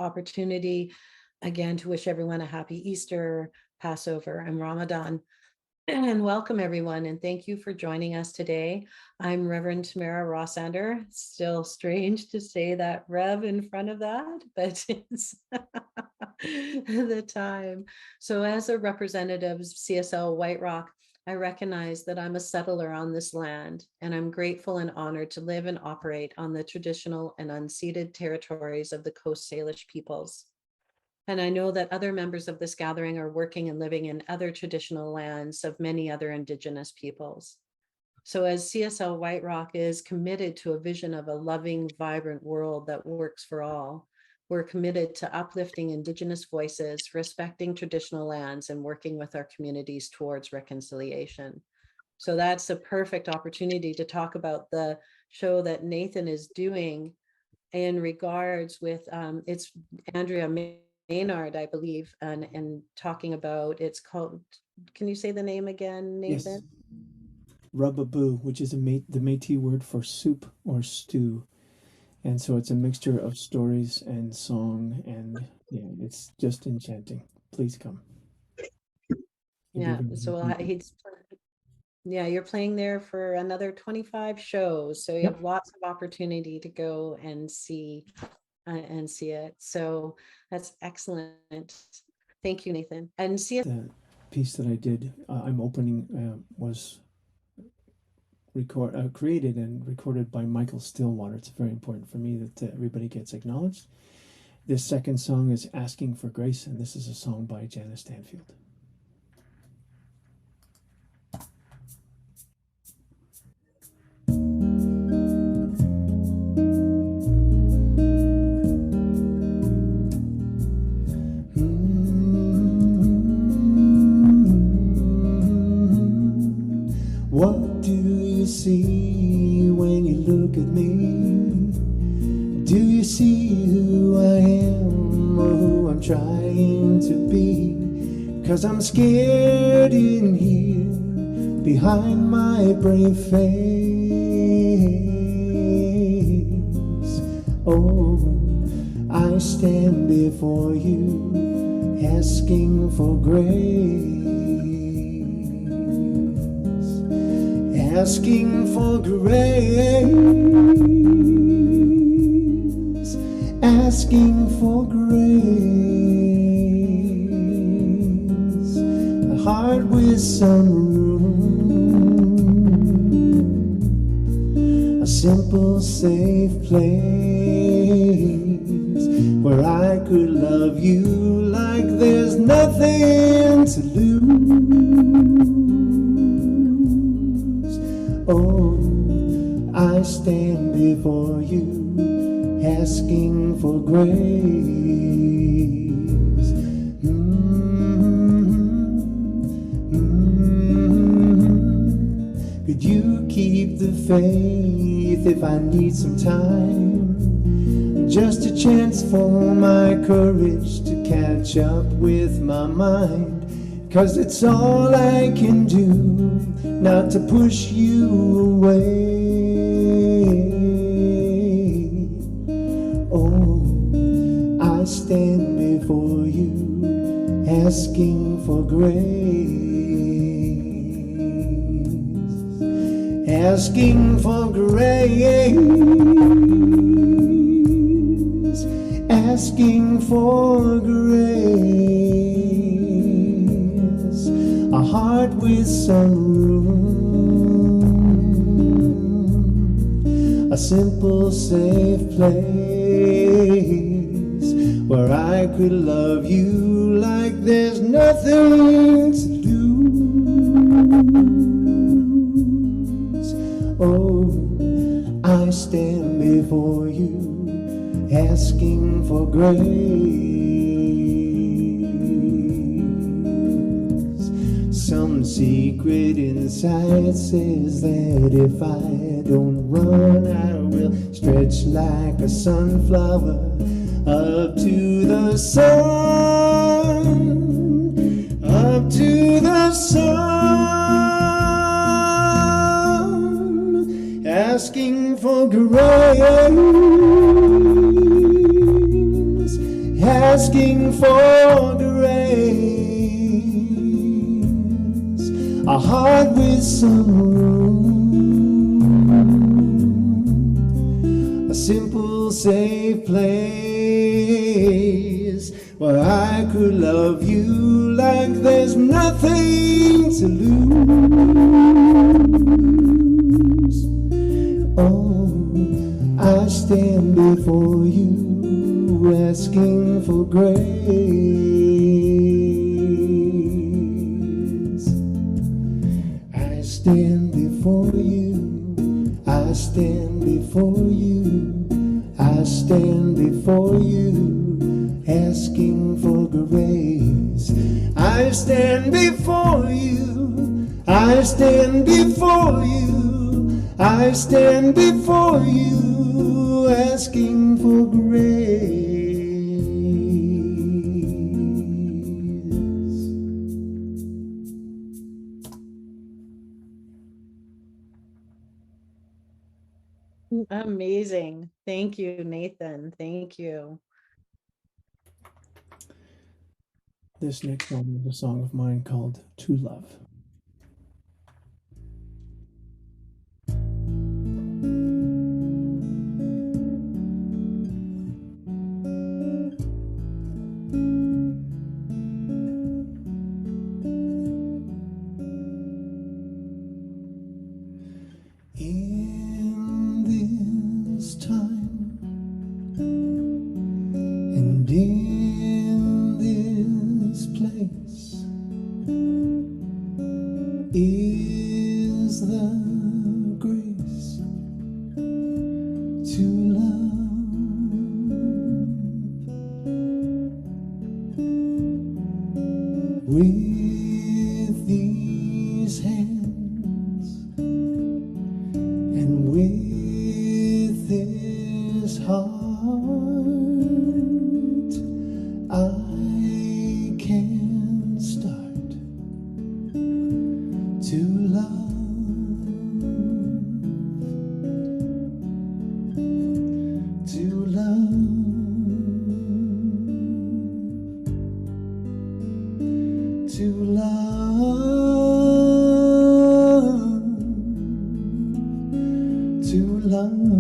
opportunity again to wish everyone a happy Easter, Passover, and Ramadan. And welcome everyone, and thank you for joining us today. I'm Reverend Tamara Rossander. Still strange to say that Rev in front of that, but it's the time. So as a representative of CSL White Rock, I recognize that I'm a settler on this land, and I'm grateful and honored to live and operate on the traditional and unceded territories of the Coast Salish peoples. And I know that other members of this gathering are working and living in other traditional lands of many other Indigenous peoples. So as CSL White Rock is committed to a vision of a loving, vibrant world that works for all, we're committed to uplifting Indigenous voices, respecting traditional lands, and working with our communities towards reconciliation. So that's a perfect opportunity to talk about the show that Nathen is doing in regards with, it's Andrea Maynard, I believe, and talking about, it's called, can you say the name again, Nathen? Yes. Rubaboo, which is the Métis word for soup or stew. And so it's a mixture of stories and song, and yeah, it's just enchanting. Please come. Yeah, so yeah, you're playing there for another 25 shows. So you Yep. have lots of opportunity to go and see it. So that's excellent. Thank you, Nathen. And see The piece that I did, I'm opening, was created and recorded by Michael Stillwater. It's very important for me that everybody gets acknowledged. This second song is Asking for Grace, and this is a song by Janice Stanfield. What do you see when you look at me? Do you see who I am or who I'm trying to be? 'Cause I'm scared in here behind my brave face. Oh, I stand before you asking for grace. Asking for grace, asking for grace, a heart with some room, a simple, safe place where I could love you like there's nothing to lose. Oh, I stand before you asking for grace. Could you keep the faith if I need some time? Just a chance for my courage to catch up with my mind. 'Cause it's all I can do not to push you away. Oh, I stand before you asking for grace. Asking for grace. Asking for grace. A heart with some room, a simple, safe place where I could love you like there's nothing to lose. Oh, I stand before you asking for grace. Some secret inside says that if I don't run, I will stretch like a sunflower up to the sun, up to the sun, asking for grace, asking for grace, a heart with some room, a simple, safe place where I could love you like there's nothing to lose. Oh, I stand before you asking for grace. I stand before you, I stand before you, I stand before you asking for grace. I stand before you, I stand before you, I stand before you asking for grace. Amazing. Thank you, Nathan. Thank you. This next song is a song of mine called To Love. In this time and in this place is the grace to love. With these hands and with this heart, I can start to love, to love, to love, to love.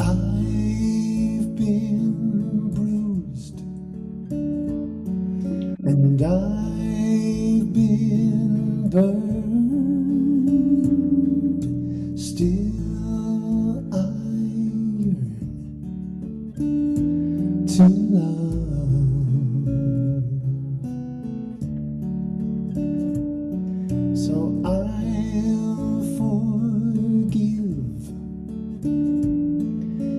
I've been bruised and I've been burned, still I yearn to love. So I'll forgive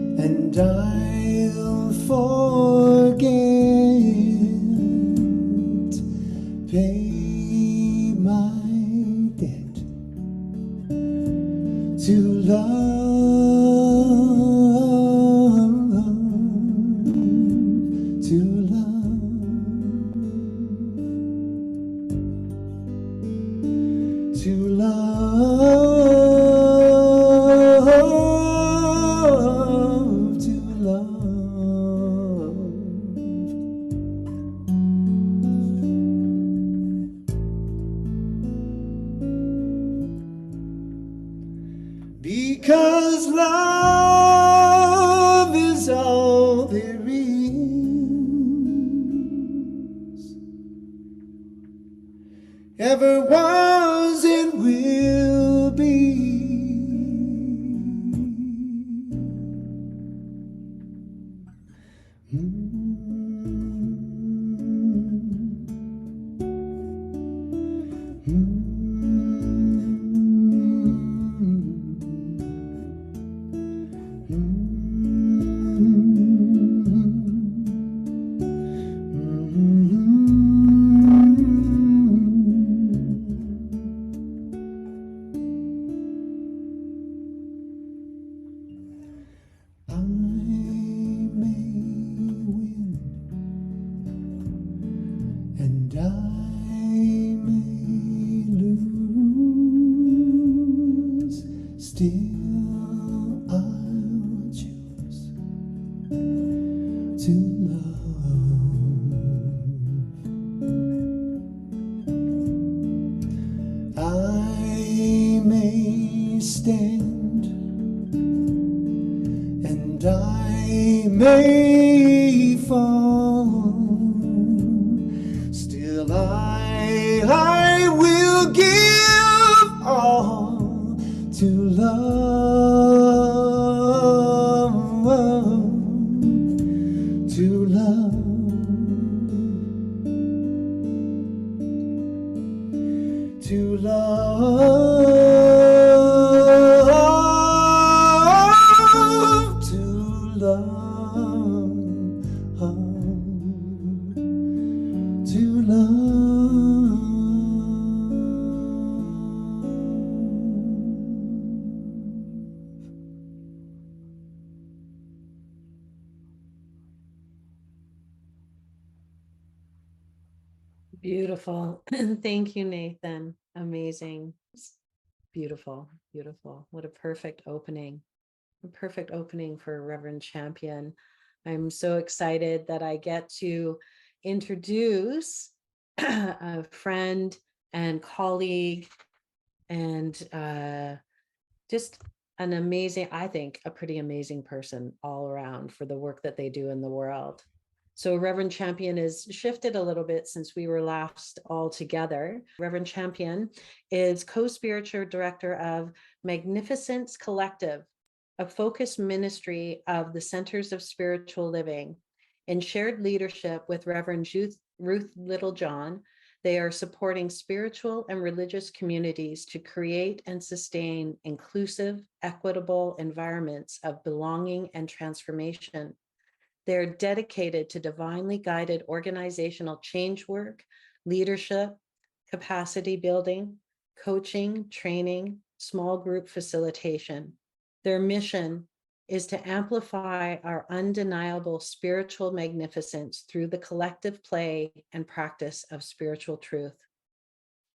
and I'll forget, pay my debt to love, to love, to love, to love. Because love is all there is, ever was and will be. to love, to love. Beautiful. Thank you, Nathan. Amazing. Beautiful, beautiful. What a perfect opening. A perfect opening for Reverend Champion. I'm so excited that I get to introduce a friend and colleague and just an amazing, I think, a pretty amazing person all around for the work that they do in the world. So Reverend Champion has shifted a little bit since we were last all together. Reverend Champion is co-spiritual director of Magnificence Collective, a focused ministry of the Centers of Spiritual Living. In shared leadership with Reverend Ruth Littlejohn, they are supporting spiritual and religious communities to create and sustain inclusive, equitable environments of belonging and transformation. They're dedicated to divinely guided organizational change work, leadership, capacity building, coaching, training, small group facilitation. Their mission is to amplify our undeniable spiritual magnificence through the collective play and practice of spiritual truth.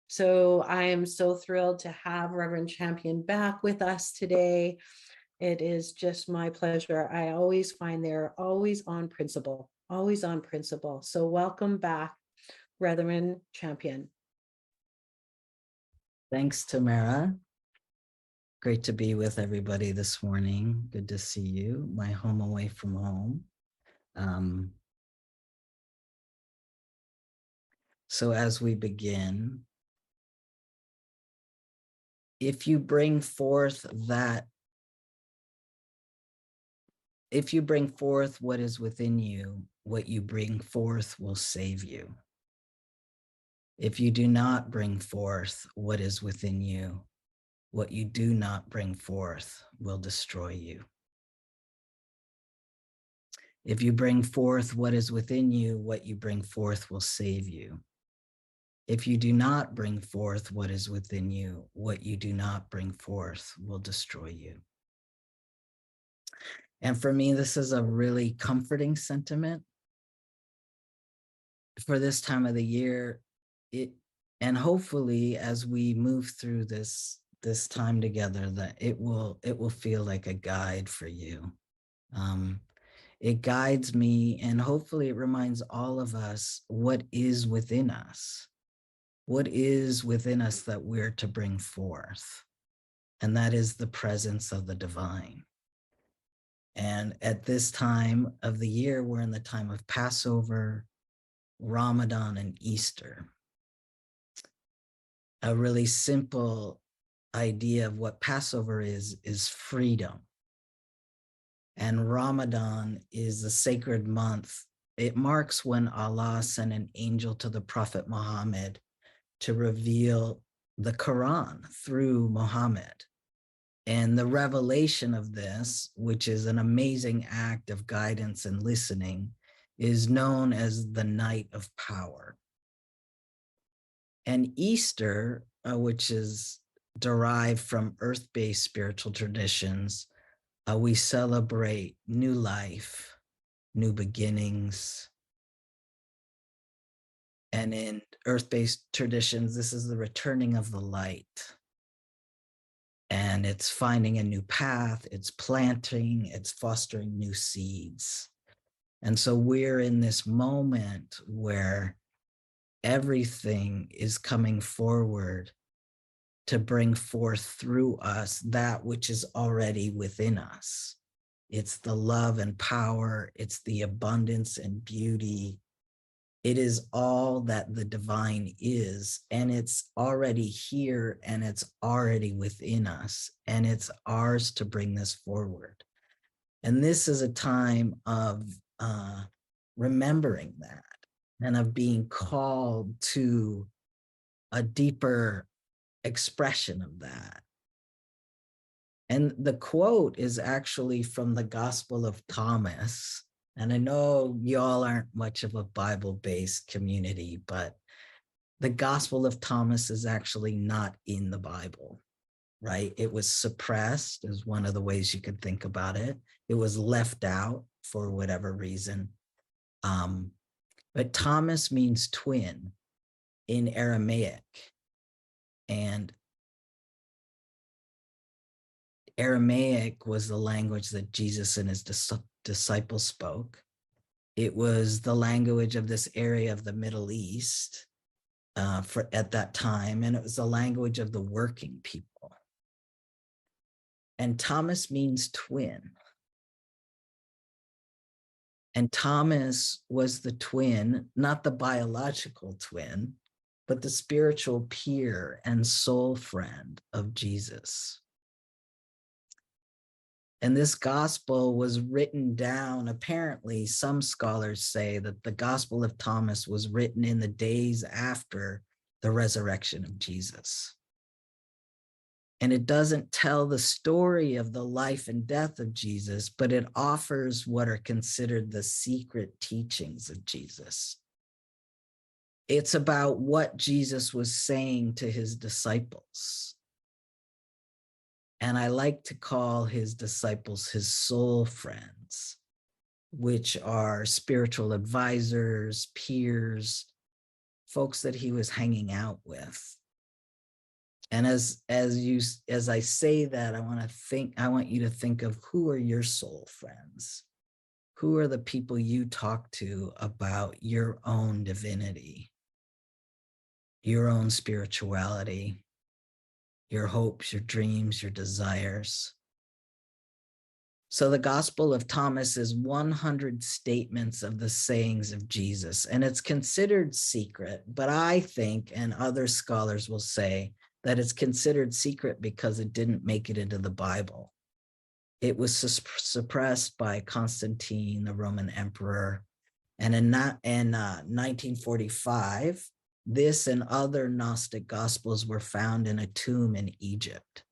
So I am so thrilled to have Reverend Champion back with us today. It is just my pleasure. I always find they're always on principle, always on principle. So welcome back, Reverend Champion. Thanks, Tamara. Great to be with everybody this morning. Good to see you, my home away from home. So as we begin, if you bring forth what is within you, what you bring forth will save you. If you do not bring forth what is within you, what you do not bring forth will destroy you. If you bring forth what is within you, what you bring forth will save you. If you do not bring forth what is within you, what you do not bring forth will destroy you. And for me, this is a really comforting sentiment for this time of the year. And hopefully as we move through this time together, that it will feel like a guide for you. It guides me, and hopefully it reminds all of us what is within us. What is within us that we're to bring forth? And that is the presence of the divine. And at this time of the year, we're in the time of Passover, Ramadan, and Easter. A really simple idea of what Passover is freedom. And Ramadan is the sacred month. It marks when Allah sent an angel to the Prophet Muhammad to reveal the Quran through Muhammad. And the revelation of this, which is an amazing act of guidance and listening, is known as the Night of Power. And Easter, which is derived from earth-based spiritual traditions, we celebrate new life, new beginnings. And in earth-based traditions, this is the returning of the light. And it's finding a new path, it's planting, it's fostering new seeds. And so we're in this moment where everything is coming forward to bring forth through us that which is already within us. It's the love and power, it's the abundance and beauty. It is all that the divine is, and it's already here, and it's already within us, and it's ours to bring this forward. And this is a time of remembering that, and of being called to a deeper expression of that. And the quote is actually from the Gospel of Thomas. And I know y'all aren't much of a Bible-based community, but the Gospel of Thomas is actually not in the Bible, right? It was suppressed, is one of the ways you could think about it. It was left out for whatever reason. But Thomas means twin in Aramaic. And Aramaic was the language that Jesus and his disciples spoke. It was the language of this area of the Middle East at that time, and it was the language of the working people. And Thomas means twin. And Thomas was the twin, not the biological twin, but the spiritual peer and soul friend of Jesus. And this gospel was written down. Apparently, some scholars say that the Gospel of Thomas was written in the days after the resurrection of Jesus. And it doesn't tell the story of the life and death of Jesus, but it offers what are considered the secret teachings of Jesus. It's about what Jesus was saying to his disciples. And I like to call his disciples his soul friends, which are spiritual advisors, peers, folks that he was hanging out with. And as I say that, I want you to think of, who are your soul friends? Who are the people you talk to about your own divinity, your own spirituality, your hopes, your dreams, your desires? So the Gospel of Thomas is 100 statements of the sayings of Jesus, and it's considered secret, but I think, and other scholars will say, that it's considered secret because it didn't make it into the Bible. It was suppressed by Constantine, the Roman emperor. And in 1945, this and other Gnostic Gospels were found in a tomb in Egypt.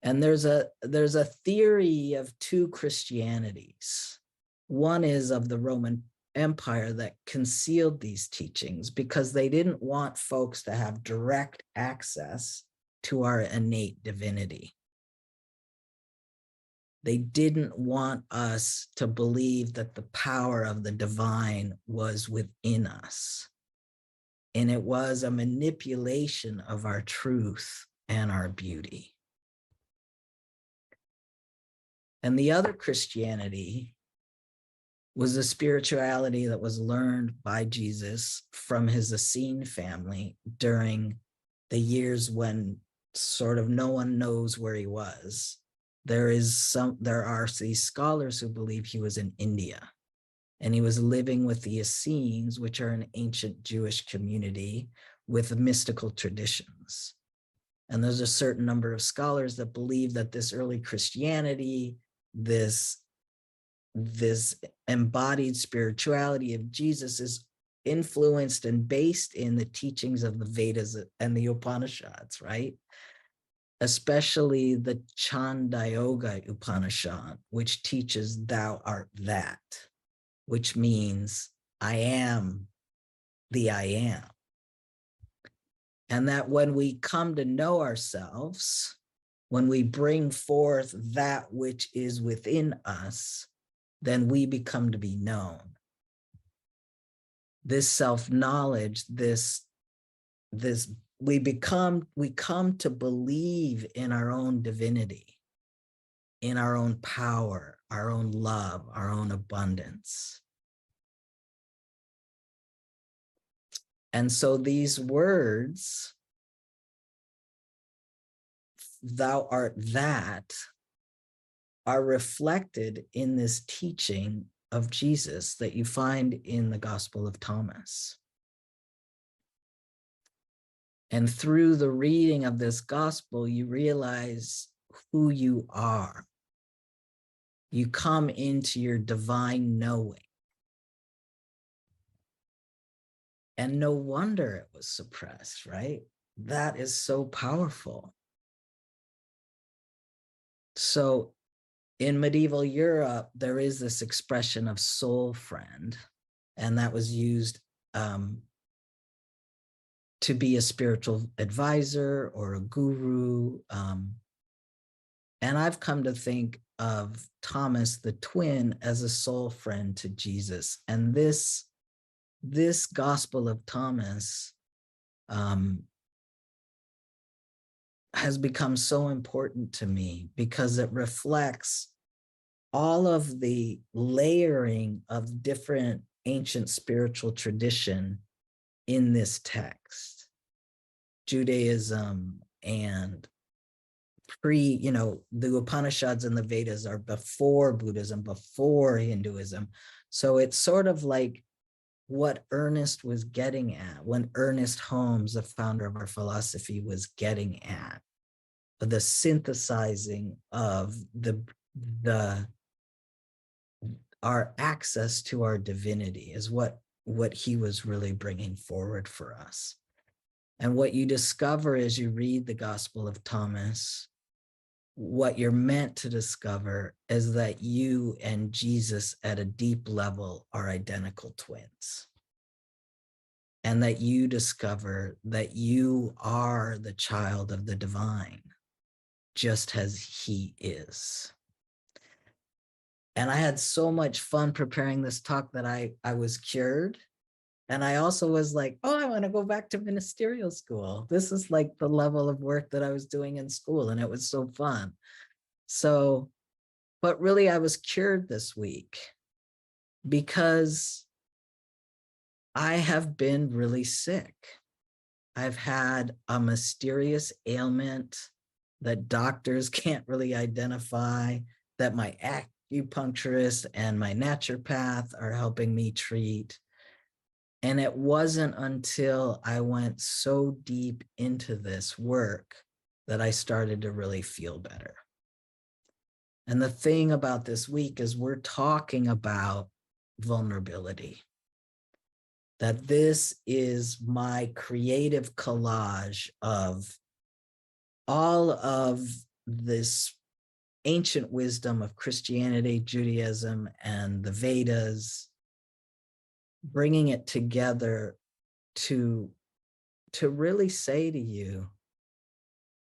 And there's a theory of two Christianities. One is of the Roman Empire that concealed these teachings because they didn't want folks to have direct access to our innate divinity. They didn't want us to believe that the power of the divine was within us. And it was a manipulation of our truth and our beauty. And the other Christianity was a spirituality that was learned by Jesus from his Essene family during the years when sort of no one knows where he was. There are these scholars who believe he was in India, and he was living with the Essenes, which are an ancient Jewish community with mystical traditions. And there's a certain number of scholars that believe that this early Christianity, this embodied spirituality of Jesus, is influenced and based in the teachings of the Vedas and the Upanishads, right? Especially the Chandogya Upanishad, which teaches thou art that, which means I am the I am. And that when we come to know ourselves, when we bring forth that which is within us, then we become to be known. This self-knowledge, we come to believe in our own divinity, in our own power, our own love, our own abundance. And so these words, thou art that, are reflected in this teaching of Jesus that you find in the Gospel of Thomas. And through the reading of this gospel, you realize who you are. You come into your divine knowing. And no wonder it was suppressed, right? That is so powerful. So in medieval Europe, there is this expression of soul friend, and that was used to be a spiritual advisor or a guru. And I've come to think of Thomas the twin as a soul friend to Jesus. And this Gospel of Thomas has become so important to me because it reflects all of the layering of different ancient spiritual tradition in this text. Judaism and the Upanishads and the Vedas are before Buddhism, before Hinduism. So it's sort of like what Ernest was getting at, when Ernest Holmes, the founder of our philosophy, was getting at, the synthesizing of our access to our divinity is what he was really bringing forward for us. And what you discover as you read the Gospel of Thomas, what you're meant to discover is that you and Jesus at a deep level are identical twins. And that you discover that you are the child of the divine, just as he is. And I had so much fun preparing this talk that I was cured. And I also was like, oh, I want to go back to ministerial school. This is like the level of work that I was doing in school, and it was so fun. So, but really I was cured this week because I have been really sick. I've had a mysterious ailment that doctors can't really identify, that my acupuncturist and my naturopath are helping me treat. And it wasn't until I went so deep into this work that I started to really feel better. And the thing about this week is we're talking about vulnerability. That this is my creative collage of all of this ancient wisdom of Christianity, Judaism, and the Vedas, bringing it together to really say to you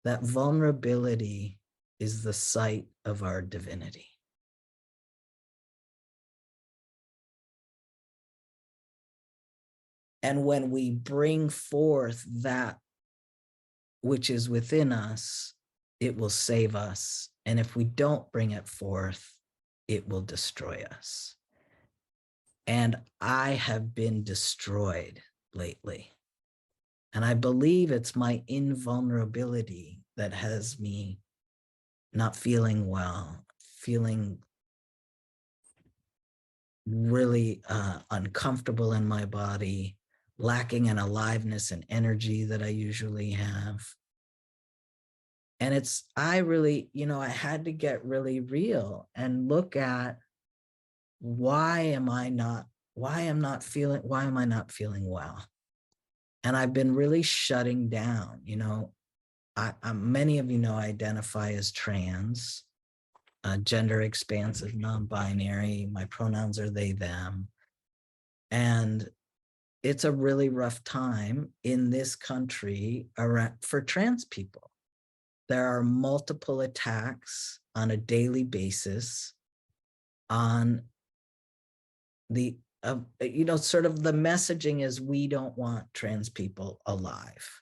that vulnerability is the site of our divinity. And when we bring forth that which is within us, it will save us. And if we don't bring it forth, it will destroy us. And I have been destroyed lately. And I believe it's my invulnerability that has me not feeling well, feeling really uncomfortable in my body, lacking an aliveness and energy that I usually have. And I really, I had to get really real and look at why am I not feeling well? And I've been really shutting down, many of you know I identify as trans, gender expansive, non-binary. My pronouns are they, them. And it's a really rough time in this country for trans people. There are multiple attacks on a daily basis on the, sort of the messaging is we don't want trans people alive.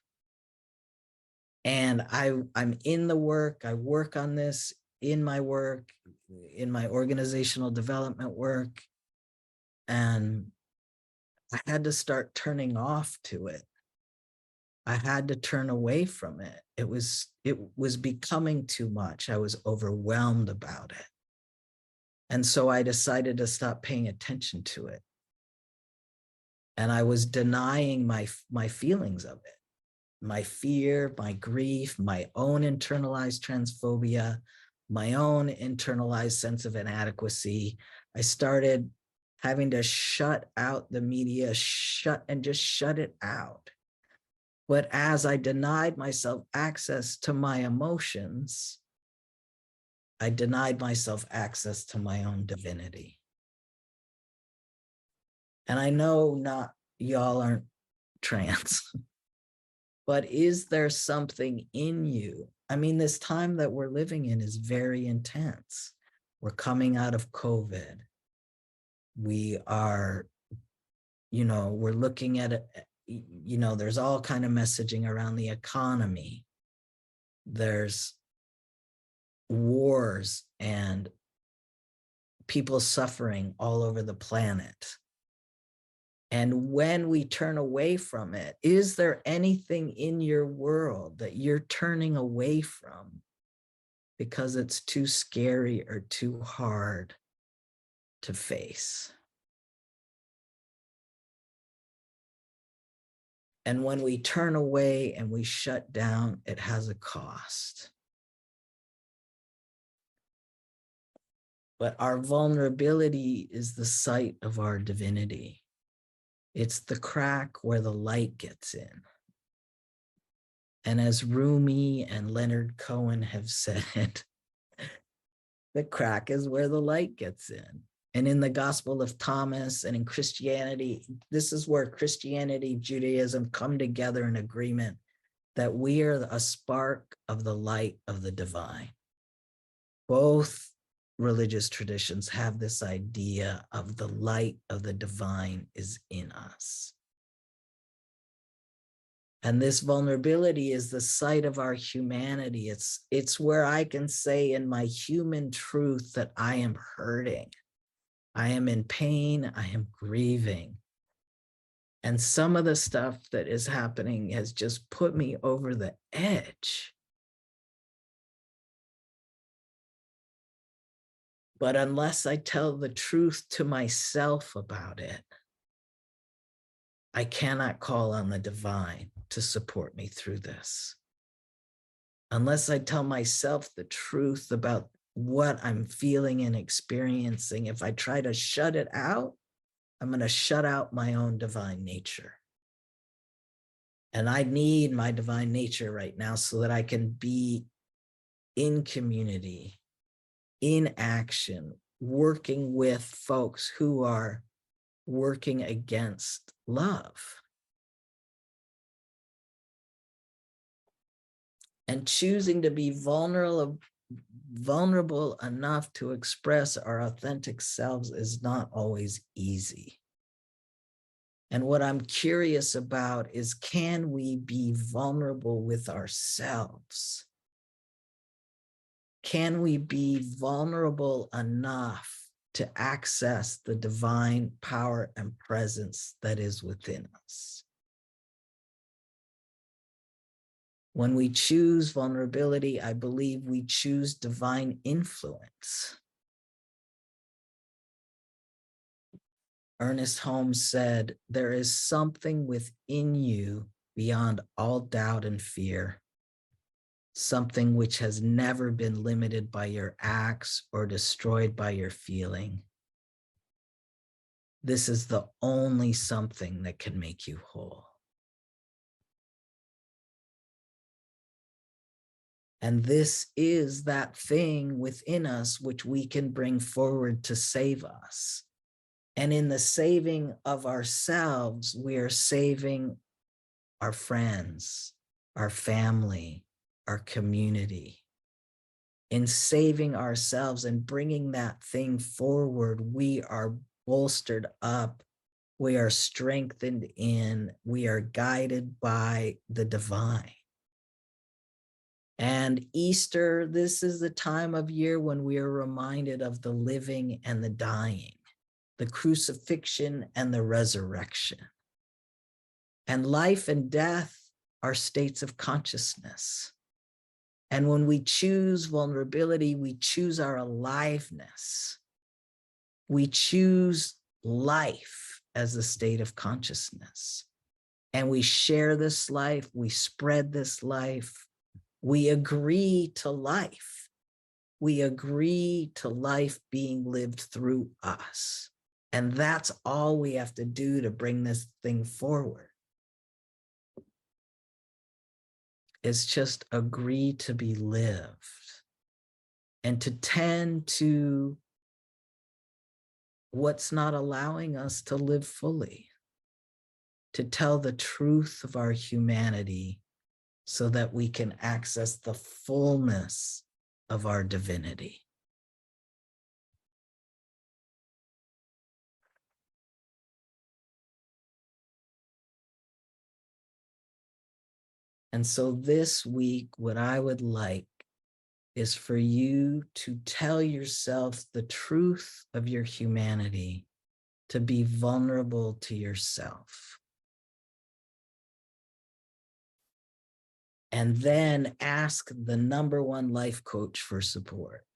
And I'm in the work, I work on this in my work, in my organizational development work, and I had to start turning off to it. I had to turn away from it. It was becoming too much. I was overwhelmed about it. And so I decided to stop paying attention to it. And I was denying my feelings of it, my fear, my grief, my own internalized transphobia, my own internalized sense of inadequacy. I started having to shut out the media, just shut it out. But as I denied myself access to my emotions, I denied myself access to my own divinity. And I know not y'all aren't trans, but is there something in you? I mean, this time that we're living in is very intense. We're coming out of COVID. We are, we're looking at it, there's all kind of messaging around the economy. There's wars and people suffering all over the planet. And when we turn away from it, is there anything in your world that you're turning away from because it's too scary or too hard to face? And when we turn away and we shut down, it has a cost. But our vulnerability is the site of our divinity. It's the crack where the light gets in. And as Rumi and Leonard Cohen have said, the crack is where the light gets in. And in the Gospel of Thomas and in Christianity, this is where Christianity, Judaism come together in agreement that we are a spark of the light of the divine. Both religious traditions have this idea of the light of the divine is in us. And this vulnerability is the site of our humanity. It's where I can say in my human truth that I am hurting. I am in pain. I am grieving. And some of the stuff that is happening has just put me over the edge. But unless I tell the truth to myself about it, I cannot call on the divine to support me through this. Unless I tell myself the truth about what I'm feeling and experiencing, if I try to shut it out, I'm going to shut out my own divine nature. And I need my divine nature right now so that I can be in community, in action, working with folks who are working against love. And choosing to be vulnerable enough to express our authentic selves is not always easy. And what I'm curious about is, can we be vulnerable with ourselves? Can we be vulnerable enough to access the divine power and presence that is within us? When we choose vulnerability, I believe we choose divine influence. Ernest Holmes said, "There is something within you beyond all doubt and fear, something which has never been limited by your acts or destroyed by your feeling. This is the only something that can make you whole." And this is that thing within us which we can bring forward to save us. And in the saving of ourselves, we are saving our friends, our family, our community. In saving ourselves and bringing that thing forward, we are bolstered up, we are strengthened in, we are guided by the divine. And Easter, this is the time of year when we are reminded of the living and the dying, the crucifixion and the resurrection. And life and death are states of consciousness. And when we choose vulnerability, we choose our aliveness. We choose life as a state of consciousness. And we share this life, we spread this life. We agree to life. We agree to life being lived through us. And that's all we have to do to bring this thing forward. It's just agree to be lived and to tend to what's not allowing us to live fully, to tell the truth of our humanity so that we can access the fullness of our divinity. And so this week, what I would like is for you to tell yourself the truth of your humanity, to be vulnerable to yourself. And then ask the #1 life coach for support.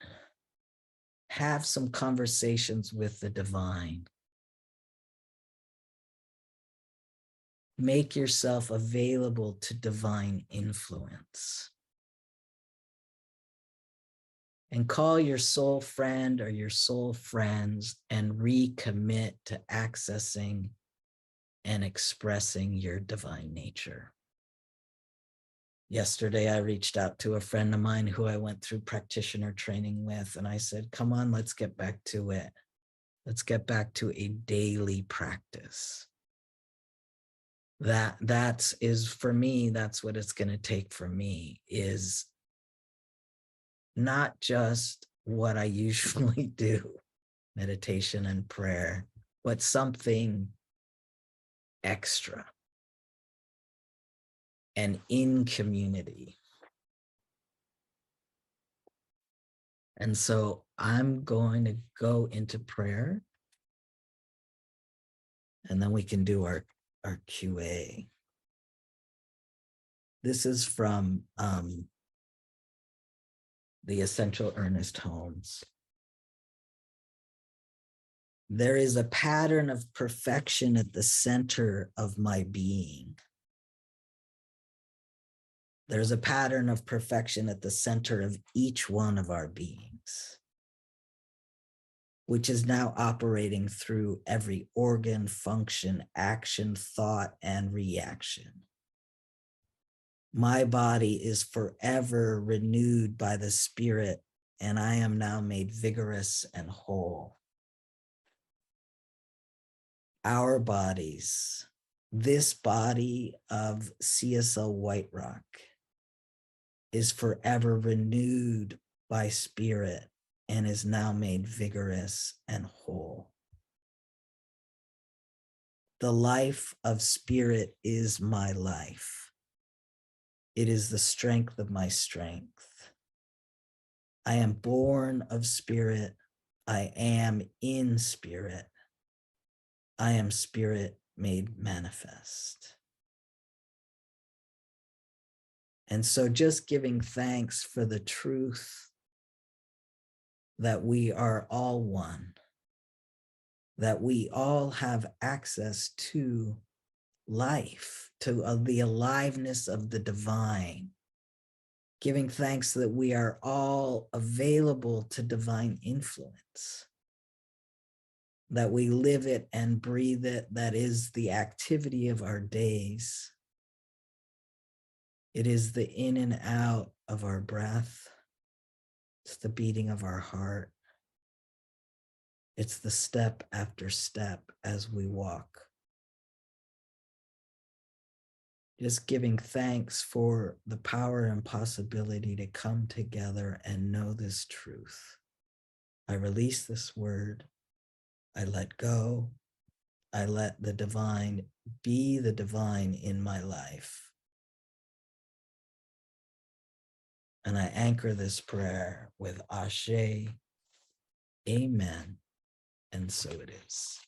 Have some conversations with the divine. Make yourself available to divine influence. And call your soul friend or your soul friends and recommit to accessing and expressing your divine nature. Yesterday, I reached out to a friend of mine who I went through practitioner training with, and I said, come on, let's get back to it. Let's get back to a daily practice. That is for me, that's what it's going to take for me, is not just what I usually do, meditation and prayer, but something extra and in community. And so I'm going to go into prayer, and then we can do our QA. This is from the Essential Ernest Holmes. There is a pattern of perfection at the center of my being. There's a pattern of perfection at the center of each one of our beings, which is now operating through every organ, function, action, thought, and reaction. My body is forever renewed by the Spirit, and I am now made vigorous and whole. Our bodies, this body of CSL White Rock, is forever renewed by Spirit and is now made vigorous and whole. The life of Spirit is my life. It is the strength of my strength. I am born of Spirit. I am in Spirit. I am Spirit made manifest. And so just giving thanks for the truth that we are all one, that we all have access to life, to the aliveness of the divine, giving thanks that we are all available to divine influence, that we live it and breathe it, that is the activity of our days. It is the in and out of our breath. It's the beating of our heart. It's the step after step as we walk. Just giving thanks for the power and possibility to come together and know this truth. I release this word. I let go. I let the divine be the divine in my life. And I anchor this prayer with Ashe, Amen, and so it is.